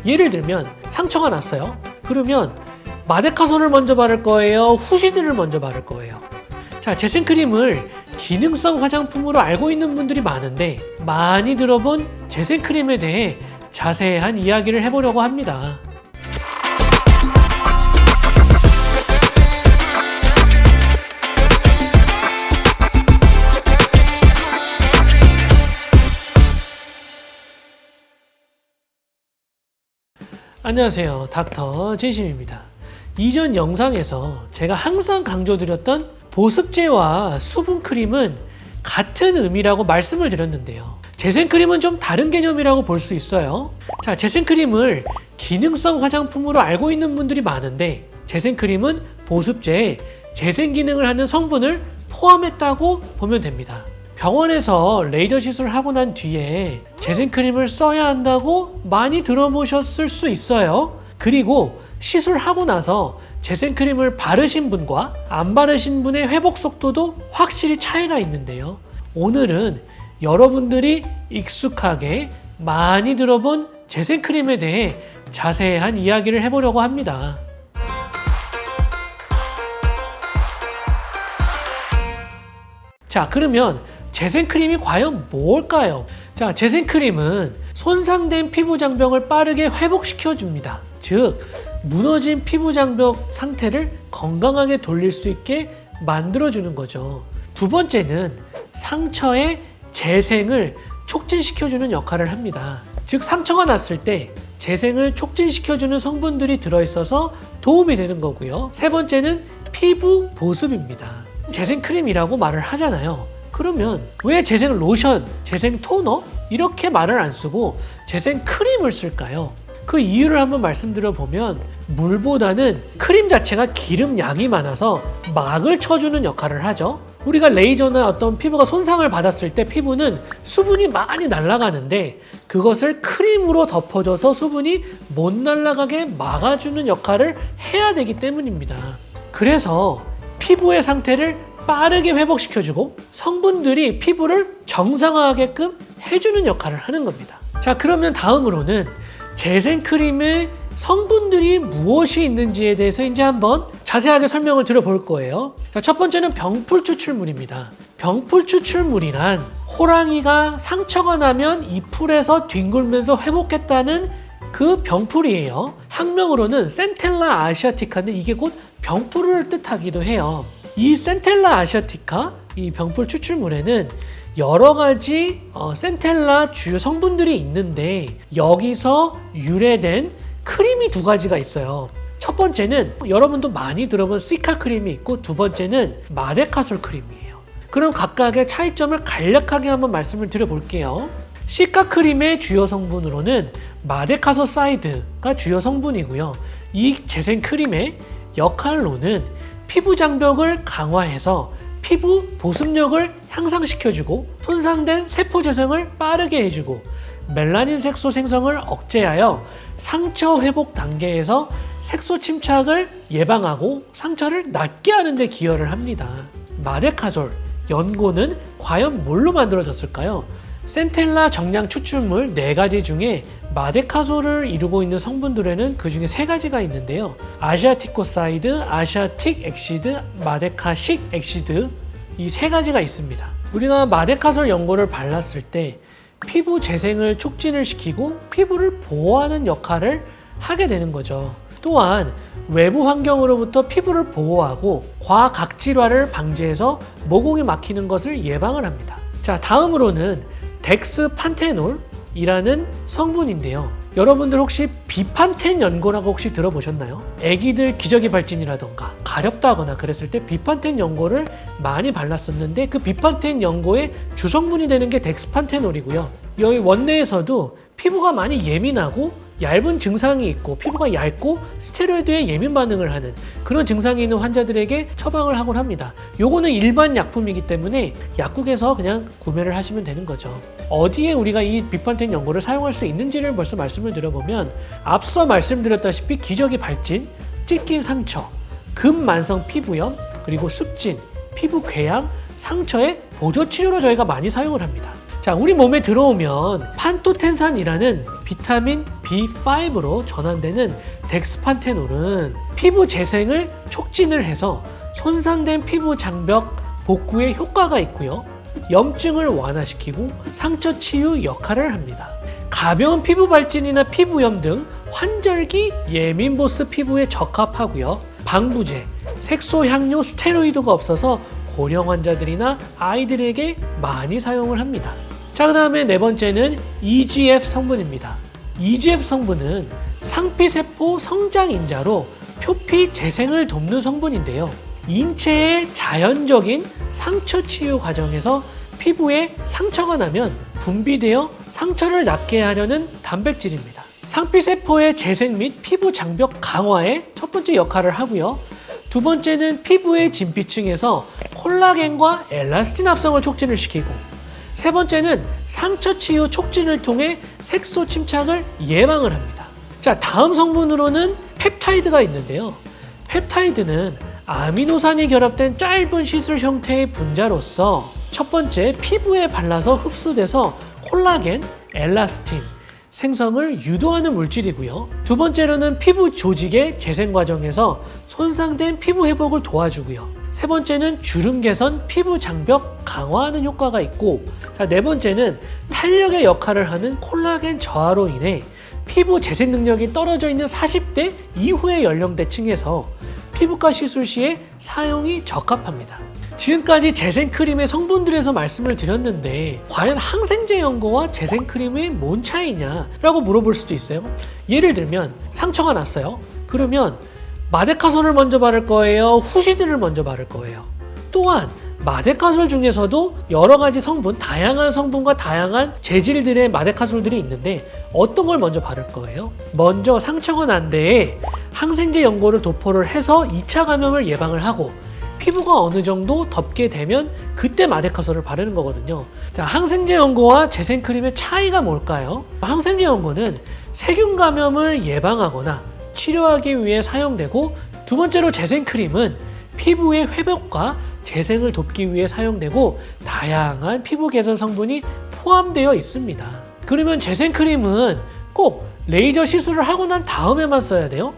예를 들면 상처가 났어요. 그러면 마데카솔을 먼저 바를 거예요? 후시딘을 먼저 바를 거예요? 자, 재생크림을 기능성 화장품으로 알고 있는 분들이 많은데 많이 들어본 재생크림에 대해 자세한 이야기를 해보려고 합니다. 안녕하세요, 닥터 진심입니다. 이전 영상에서 제가 항상 강조드렸던 보습제와 수분크림은 같은 의미라고 말씀을 드렸는데요. 재생크림은 좀 다른 개념이라고 볼 수 있어요. 자, 재생크림을 기능성 화장품으로 알고 있는 분들이 많은데 재생크림은 보습제에 재생 기능을 하는 성분을 포함했다고 보면 됩니다. 병원에서 레이저 시술을 하고 난 뒤에 재생크림을 써야 한다고 많이 들어보셨을 수 있어요. 그리고 시술하고 나서 재생크림을 바르신 분과 안 바르신 분의 회복 속도도 확실히 차이가 있는데요. 오늘은 여러분들이 익숙하게 많이 들어본 재생크림에 대해 자세한 이야기를 해보려고 합니다. 자, 그러면 재생크림이 과연 뭘까요? 자, 재생크림은 손상된 피부 장벽을 빠르게 회복시켜줍니다. 즉, 무너진 피부 장벽 상태를 건강하게 돌릴 수 있게 만들어주는 거죠. 두 번째는 상처의 재생을 촉진시켜주는 역할을 합니다. 즉, 상처가 났을 때 재생을 촉진시켜주는 성분들이 들어있어서 도움이 되는 거고요. 세 번째는 피부 보습입니다. 재생크림이라고 말을 하잖아요. 그러면 왜 재생 로션, 재생 토너 이렇게 말을 안 쓰고 재생 크림을 쓸까요? 그 이유를 한번 말씀드려 보면 물보다는 크림 자체가 기름 양이 많아서 막을 쳐주는 역할을 하죠. 우리가 레이저나 어떤 피부가 손상을 받았을 때 피부는 수분이 많이 날아가는데 그것을 크림으로 덮어줘서 수분이 못 날아가게 막아주는 역할을 해야 되기 때문입니다. 그래서 피부의 상태를 빠르게 회복시켜주고 성분들이 피부를 정상화하게끔 해주는 역할을 하는 겁니다. 자, 그러면 다음으로는 재생크림의 성분들이 무엇이 있는지에 대해서 이제 한번 자세하게 설명을 드려볼 거예요. 자, 첫 번째는 병풀 추출물입니다. 병풀 추출물이란 호랑이가 상처가 나면 이 풀에서 뒹굴면서 회복했다는 그 병풀이에요. 학명으로는 센텔라 아시아티카인데 이게 곧 병풀을 뜻하기도 해요. 이 센텔라 아시아티카, 이 병풀 추출물에는 여러 가지 센텔라 주요 성분들이 있는데 여기서 유래된 크림이 두 가지가 있어요. 첫 번째는 여러분도 많이 들어본 시카 크림이 있고 두 번째는 마데카솔 크림이에요. 그럼 각각의 차이점을 간략하게 한번 말씀을 드려볼게요. 시카 크림의 주요 성분으로는 마데카소사이드가 주요 성분이고요. 이 재생 크림의 역할로는 피부 장벽을 강화해서 피부 보습력을 향상시켜주고 손상된 세포 재생을 빠르게 해주고 멜라닌 색소 생성을 억제하여 상처 회복 단계에서 색소 침착을 예방하고 상처를 낫게 하는 데 기여를 합니다. 마데카솔, 연고는 과연 뭘로 만들어졌을까요? 센텔라 정량 추출물 4가지 중에 마데카솔을 이루고 있는 성분들에는 그 중에 3가지가 있는데요. 아시아티코사이드, 아시아틱 엑시드, 마데카식 엑시드 이 3가지가 있습니다. 우리가 마데카솔 연고를 발랐을 때 피부 재생을 촉진을 시키고 피부를 보호하는 역할을 하게 되는 거죠. 또한 외부 환경으로부터 피부를 보호하고 과각질화를 방지해서 모공이 막히는 것을 예방을 합니다. 자, 다음으로는 덱스판테놀이라는 성분인데요. 여러분들 혹시 비판텐 연고라고 혹시 들어보셨나요? 애기들 기저귀 발진이라던가 가렵다거나 그랬을 때 비판텐 연고를 많이 발랐었는데 그 비판텐 연고의 주성분이 되는 게 덱스판테놀이고요. 여기 원내에서도 피부가 많이 예민하고 얇은 증상이 있고 피부가 얇고 스테로이드에 예민 반응을 하는 그런 증상이 있는 환자들에게 처방을 하곤 합니다. 요거는 일반 약품이기 때문에 약국에서 그냥 구매를 하시면 되는 거죠. 어디에 우리가 이 비판텐 연고를 사용할 수 있는지를 벌써 말씀을 드려보면 앞서 말씀드렸다시피 기저귀 발진, 찢긴 상처, 근만성 피부염, 그리고 습진, 피부 궤양, 상처의 보조 치료로 저희가 많이 사용을 합니다. 자, 우리 몸에 들어오면 판토텐산이라는 비타민 B5로 전환되는 덱스판테놀은 피부 재생을 촉진을 해서 손상된 피부 장벽 복구에 효과가 있고요. 염증을 완화시키고 상처 치유 역할을 합니다. 가벼운 피부 발진이나 피부염 등 환절기 예민 보스 피부에 적합하고요. 방부제, 색소 향료 스테로이드가 없어서 고령 환자들이나 아이들에게 많이 사용을 합니다. 자, 그 다음에 네 번째는 EGF 성분입니다. EGF 성분은 상피세포 성장인자로 표피 재생을 돕는 성분인데요. 인체의 자연적인 상처 치유 과정에서 피부에 상처가 나면 분비되어 상처를 낫게 하려는 단백질입니다. 상피세포의 재생 및 피부 장벽 강화에 첫 번째 역할을 하고요. 두 번째는 피부의 진피층에서 콜라겐과 엘라스틴 합성을 촉진을 시키고, 세 번째는 상처 치유 촉진을 통해 색소 침착을 예방을 합니다. 자, 다음 성분으로는 펩타이드가 있는데요. 펩타이드는 아미노산이 결합된 짧은 시술 형태의 분자로서 첫 번째 피부에 발라서 흡수돼서 콜라겐, 엘라스틴 생성을 유도하는 물질이고요. 두 번째로는 피부 조직의 재생 과정에서 손상된 피부 회복을 도와주고요. 세 번째는 주름 개선, 피부 장벽 강화하는 효과가 있고, 자, 네 번째는 탄력의 역할을 하는 콜라겐 저하로 인해 피부 재생 능력이 떨어져 있는 40대 이후의 연령대층에서 피부과 시술 시에 사용이 적합합니다. 지금까지 재생크림의 성분들에서 말씀을 드렸는데 과연 항생제 연고와 재생크림의 뭔 차이냐 라고 물어볼 수도 있어요. 예를 들면 상처가 났어요. 그러면 마데카솔을 먼저 바를 거예요? 후시딘을 먼저 바를 거예요? 또한 마데카솔 중에서도 여러 가지 성분, 다양한 성분과 다양한 재질들의 마데카솔들이 있는데 어떤 걸 먼저 바를 거예요? 먼저 상처가 난 데에 항생제 연고를 도포를 해서 2차 감염을 예방을 하고 피부가 어느 정도 덮게 되면 그때 마데카솔을 바르는 거거든요. 자, 항생제 연고와 재생크림의 차이가 뭘까요? 항생제 연고는 세균 감염을 예방하거나 치료하기 위해 사용되고, 두 번째로 재생크림은 피부의 회복과 재생을 돕기 위해 사용되고 다양한 피부 개선 성분이 포함되어 있습니다. 그러면 재생크림은 꼭 레이저 시술을 하고 난 다음에만 써야 돼요?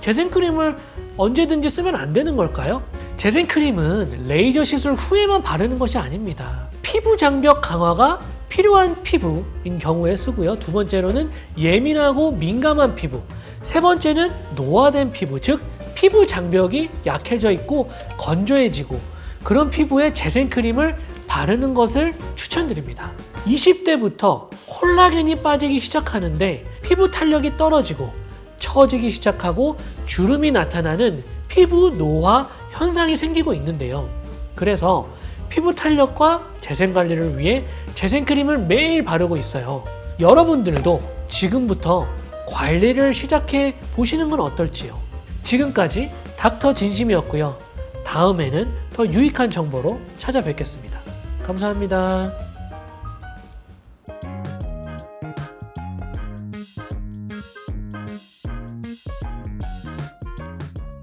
재생크림을 언제든지 쓰면 안 되는 걸까요? 재생크림은 레이저 시술 후에만 바르는 것이 아닙니다. 피부 장벽 강화가 필요한 피부인 경우에 쓰고요. 두 번째로는 예민하고 민감한 피부, 세 번째는 노화된 피부, 즉 피부 장벽이 약해져 있고 건조해지고 그런 피부에 재생크림을 바르는 것을 추천드립니다. 20대부터 콜라겐이 빠지기 시작하는데 피부 탄력이 떨어지고 처지기 시작하고 주름이 나타나는 피부 노화 현상이 생기고 있는데요. 그래서 피부 탄력과 재생 관리를 위해 재생크림을 매일 바르고 있어요. 여러분들도 지금부터 관리를 시작해 보시는 건 어떨지요? 지금까지 닥터 진심이었고요. 다음에는 더 유익한 정보로 찾아뵙겠습니다. 감사합니다.